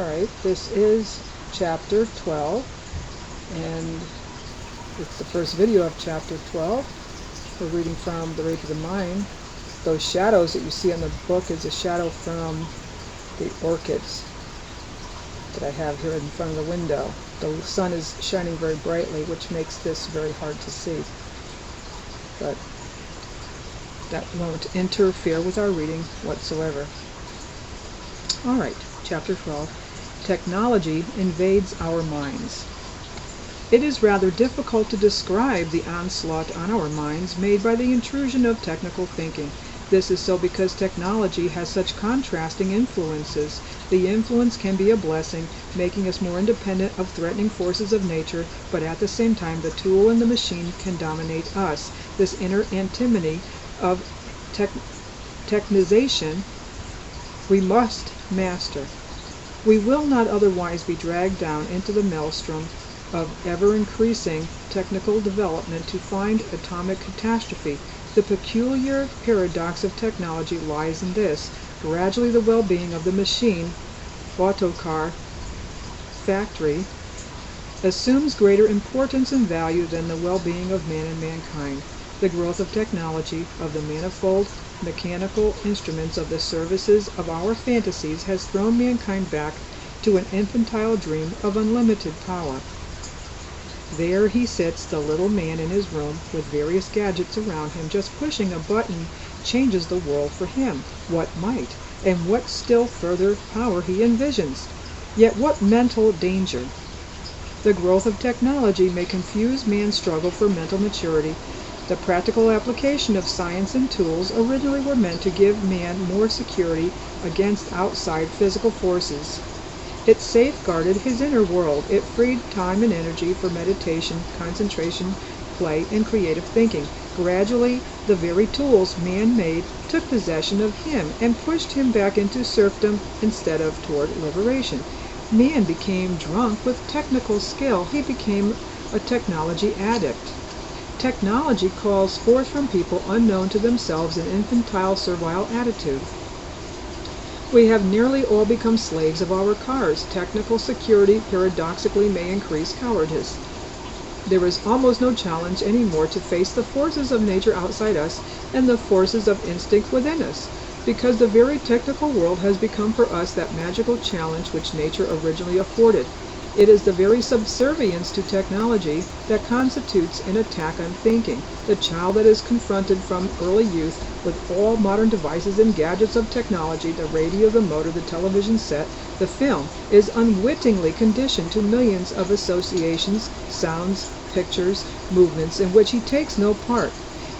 Alright, this is chapter 12, and it's the first video of chapter 12. We're reading from The Rape of the Mind. Those shadows that you see on the book is a shadow from the orchids that I have here in front of the window. The sun is shining very brightly, which makes this very hard to see. But that won't interfere with our reading whatsoever. Alright, chapter 12. Technology invades our minds. It is rather difficult to describe the onslaught on our minds made by the intrusion of technical thinking. This is so because technology has such contrasting influences. The influence can be a blessing, making us more independent of threatening forces of nature, but at the same time the tool and the machine can dominate us. This inner antinomy of technization we must master. We will not otherwise be dragged down into the maelstrom of ever-increasing technical development to find atomic catastrophe. The peculiar paradox of technology lies in this. Gradually the well-being of the machine, autocar, factory, assumes greater importance and value than the well-being of man and mankind. The growth of technology, of the manifold mechanical instruments of the services of our fantasies, has thrown mankind back to an infantile dream of unlimited power. There he sits, the little man in his room, with various gadgets around him. Just pushing a button changes the world for him. What might, and what still further power he envisions! Yet what mental danger! The growth of technology may confuse man's struggle for mental maturity. The practical application of science and tools originally were meant to give man more security against outside physical forces. It safeguarded his inner world. It freed time and energy for meditation, concentration, play, and creative thinking. Gradually, the very tools man made took possession of him and pushed him back into serfdom instead of toward liberation. Man became drunk with technical skill. He became a technology addict. Technology calls forth from people unknown to themselves an infantile, servile attitude. We have nearly all become slaves of our cars. Technical security paradoxically may increase cowardice. There is almost no challenge anymore to face the forces of nature outside us and the forces of instinct within us, because the very technical world has become for us that magical challenge which nature originally afforded. It is the very subservience to technology that constitutes an attack on thinking. The child that is confronted from early youth with all modern devices and gadgets of technology, the radio, the motor, the television set, the film, is unwittingly conditioned to millions of associations, sounds, pictures, movements in which he takes no part.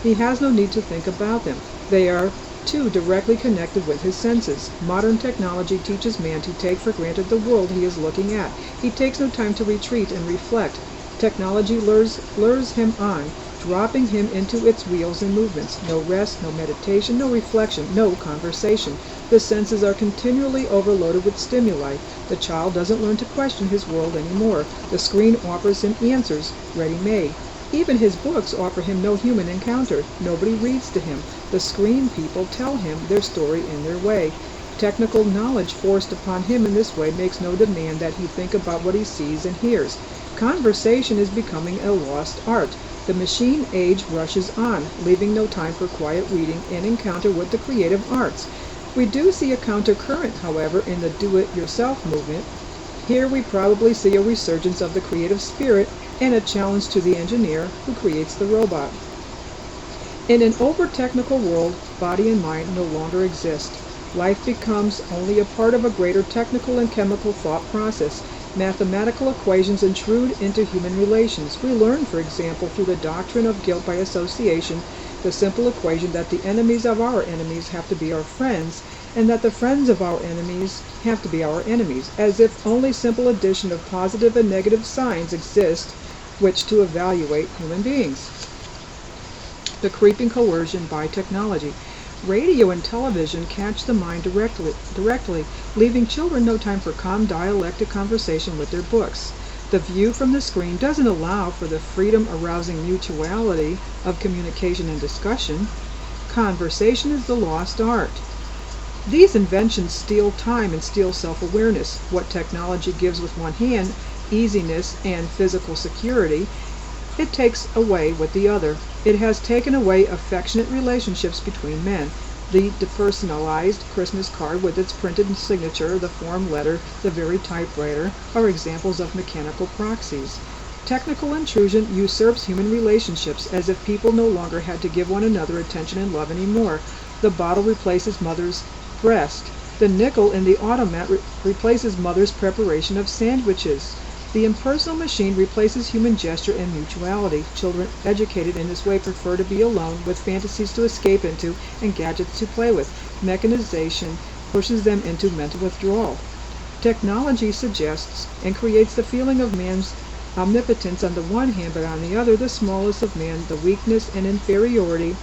He has no need to think about them. They are too directly connected with his senses. Modern technology teaches man to take for granted the world he is looking at. He takes no time to retreat and reflect. Technology lures him on, dropping him into its wheels and movements. No rest, no meditation, no reflection, no conversation. The senses are continually overloaded with stimuli. The child doesn't learn to question his world anymore. The screen offers him answers ready-made. Even his books offer him no human encounter. Nobody reads to him. The screen people tell him their story in their way. Technical knowledge forced upon him in this way makes no demand that he think about what he sees and hears. Conversation is becoming a lost art. The machine age rushes on, leaving no time for quiet reading and encounter with the creative arts. We do see a countercurrent, however, in the do-it-yourself movement. Here we probably see a resurgence of the creative spirit and a challenge to the engineer who creates the robot. In an over-technical world, body and mind no longer exist. Life becomes only a part of a greater technical and chemical thought process. Mathematical equations intrude into human relations. We learn, for example, through the doctrine of guilt by association, the simple equation that the enemies of our enemies have to be our friends, and that the friends of our enemies have to be our enemies, as if only simple addition of positive and negative signs exist which to evaluate human beings. The creeping coercion by technology. Radio and television catch the mind directly, leaving children no time for calm dialectic conversation with their books. The view from the screen doesn't allow for the freedom-arousing mutuality of communication and discussion. Conversation is the lost art. These inventions steal time and steal self-awareness. What technology gives with one hand, easiness and physical security, it takes away with the other. It has taken away affectionate relationships between men. The depersonalized Christmas card with its printed signature, the form letter, the very typewriter, are examples of mechanical proxies. Technical intrusion usurps human relationships as if people no longer had to give one another attention and love anymore. The bottle replaces mother's breast. The nickel in the automat replaces mother's preparation of sandwiches. The impersonal machine replaces human gesture and mutuality. Children educated in this way prefer to be alone, with fantasies to escape into and gadgets to play with. Mechanization pushes them into mental withdrawal. Technology suggests and creates the feeling of man's omnipotence on the one hand, but on the other, the smallness of man, the weakness and inferiority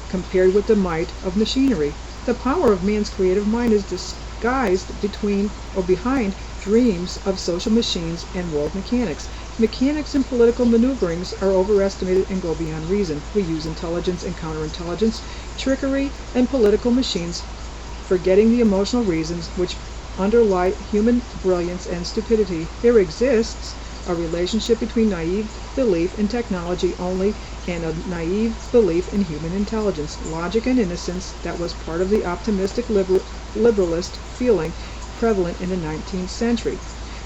compared with the might of machinery. The power of man's creative mind is disguised between or behind dreams of social machines and world mechanics. Mechanics and political maneuverings are overestimated and go beyond reason. We use intelligence and counterintelligence, trickery, and political machines, forgetting the emotional reasons which underlie human brilliance and stupidity. There exists a relationship between naive belief in technology only and a naive belief in human intelligence, logic and innocence that was part of the optimistic liberalist feeling prevalent in the 19th century.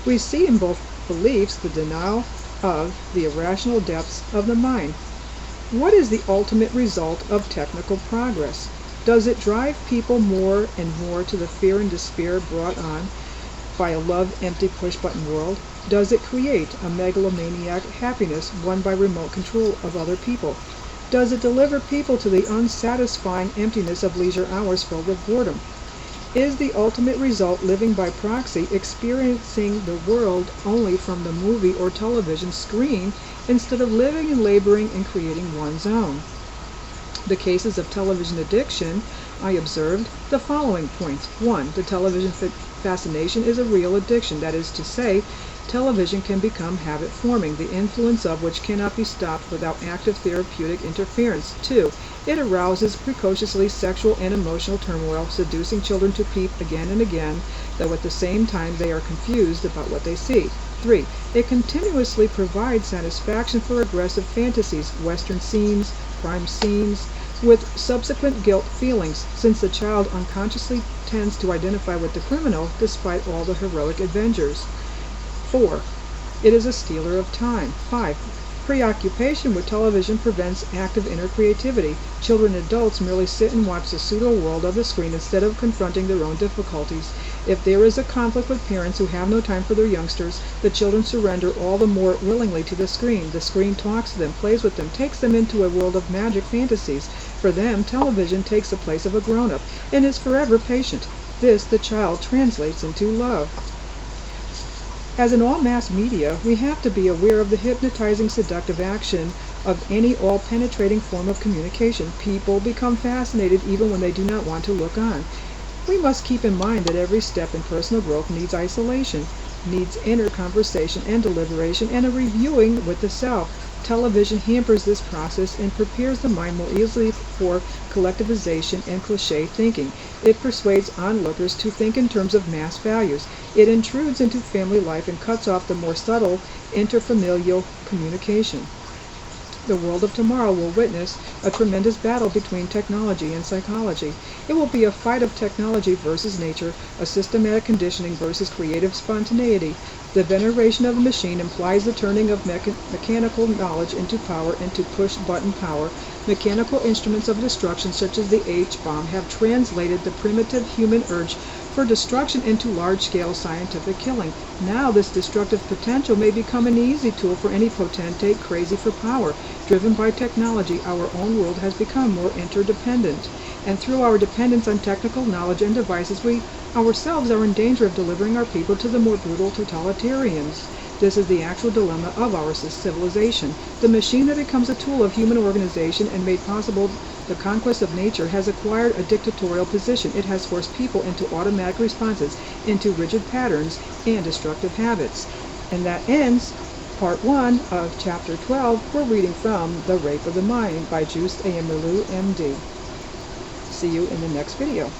We see in both beliefs the denial of the irrational depths of the mind. What is the ultimate result of technical progress? Does it drive people more and more to the fear and despair brought on by a love-empty push-button world? Does it create a megalomaniac happiness won by remote control of other people? Does it deliver people to the unsatisfying emptiness of leisure hours filled with boredom? Is the ultimate result living by proxy, experiencing the world only from the movie or television screen instead of living and laboring and creating one's own? The cases of television addiction, I observed the following points. 1. The television fascination is a real addiction. That is to say, television can become habit-forming, the influence of which cannot be stopped without active therapeutic interference. 2. It arouses precociously sexual and emotional turmoil, seducing children to peep again and again, though at the same time they are confused about what they see. 3. It continuously provides satisfaction for aggressive fantasies, western scenes, crime scenes, with subsequent guilt feelings, since the child unconsciously tends to identify with the criminal despite all the heroic adventures. 4. It is a stealer of time. 5. Preoccupation with television prevents active inner creativity. Children and adults merely sit and watch the pseudo-world of the screen instead of confronting their own difficulties. If there is a conflict with parents who have no time for their youngsters, the children surrender all the more willingly to the screen. The screen talks to them, plays with them, takes them into a world of magic fantasies. For them, television takes the place of a grown-up and is forever patient. This the child translates into love. As in all mass media, we have to be aware of the hypnotizing seductive action of any all-penetrating form of communication. People become fascinated even when they do not want to look on. We must keep in mind that every step in personal growth needs isolation, needs inner conversation and deliberation, and a reviewing with the self. Television hampers this process and prepares the mind more easily for collectivization and cliché thinking. It persuades onlookers to think in terms of mass values. It intrudes into family life and cuts off the more subtle interfamilial communication. The world of tomorrow will witness a tremendous battle between technology and psychology. It will be a fight of technology versus nature, a systematic conditioning versus creative spontaneity. The veneration of the machine implies the turning of mechanical knowledge into power, into push-button power. Mechanical instruments of destruction such as the H-bomb have translated the primitive human urge for destruction into large-scale scientific killing. Now this destructive potential may become an easy tool for any potentate crazy for power. Driven by technology, our own world has become more interdependent. And through our dependence on technical knowledge and devices, we ourselves are in danger of delivering our people to the more brutal totalitarians. This is the actual dilemma of our civilization. The machine that becomes a tool of human organization and made possible the conquest of nature has acquired a dictatorial position. It has forced people into automatic responses, into rigid patterns and destructive habits. And that ends Part 1 of Chapter 12. We're reading from The Rape of the Mind by Mind.wmv. See you in the next video.